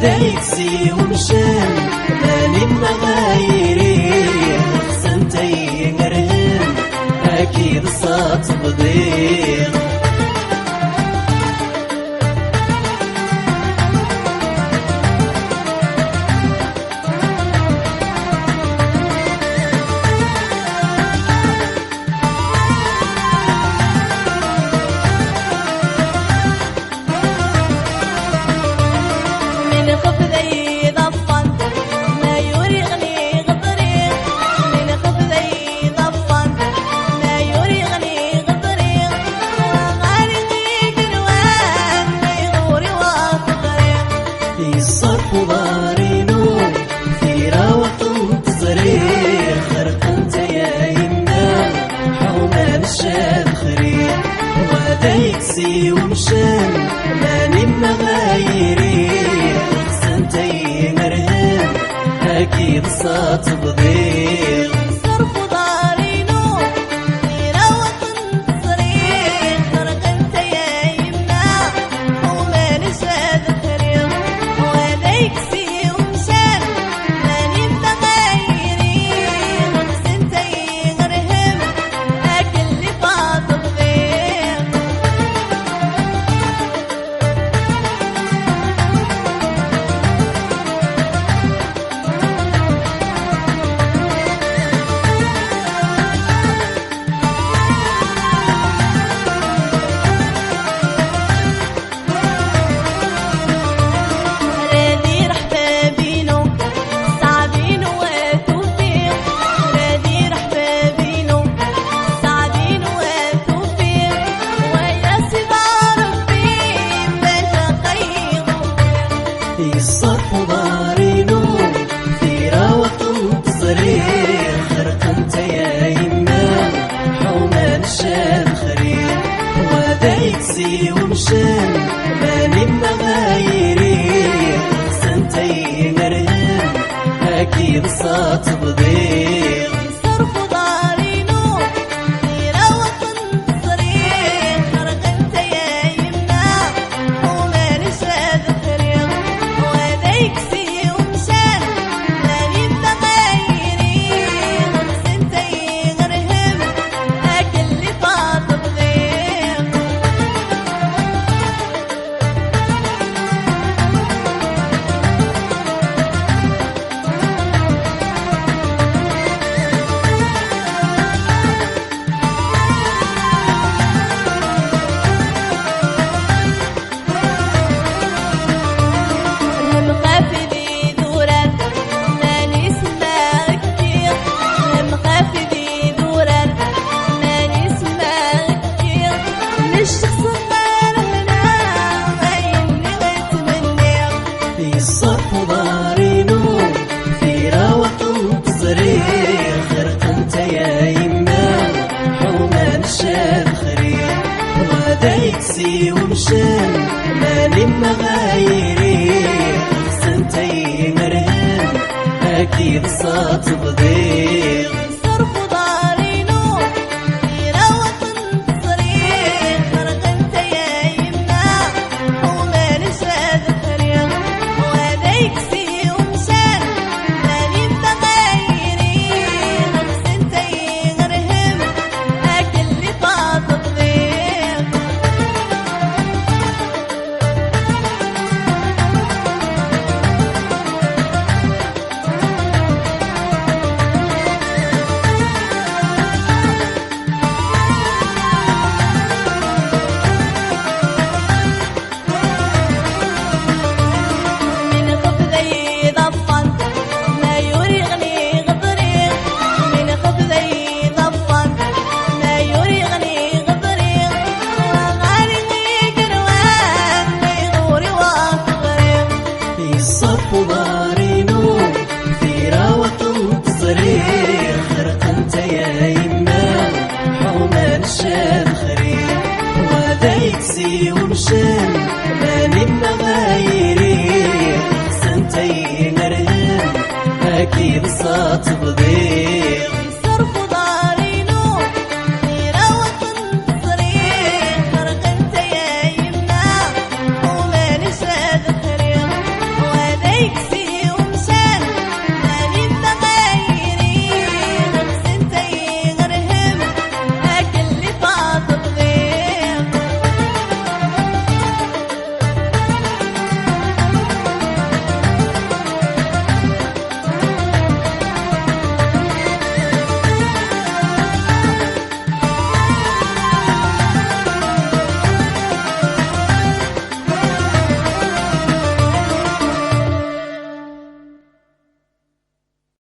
دايكسي ومشان ماني مغايري سنتي نرهم أكيد صات بضيق الصرف ضارينو في راوة تصريخ خرق انت يا يمنا حومان الشاب خريق ودايكسي ومشان ماني مغايري سنتي مرهم اكيد صات بضيق الصرف ضارينو في راوة تصريخ خرق انت يا يما حومان الشاب خريق ودايكسي ومشان ماني مغايري سنتي مرهم اكيد صات بضيق الصرف ضارينو في راوة تصريخ خرق انت يا يما حومان الشاب خريق ودايكسي ومشان ماني مغايري سنتي مرهم اكيد صات بضيق دايكسي ومشان ماني مغايري حسن تاين رهن أكيد صاتبضي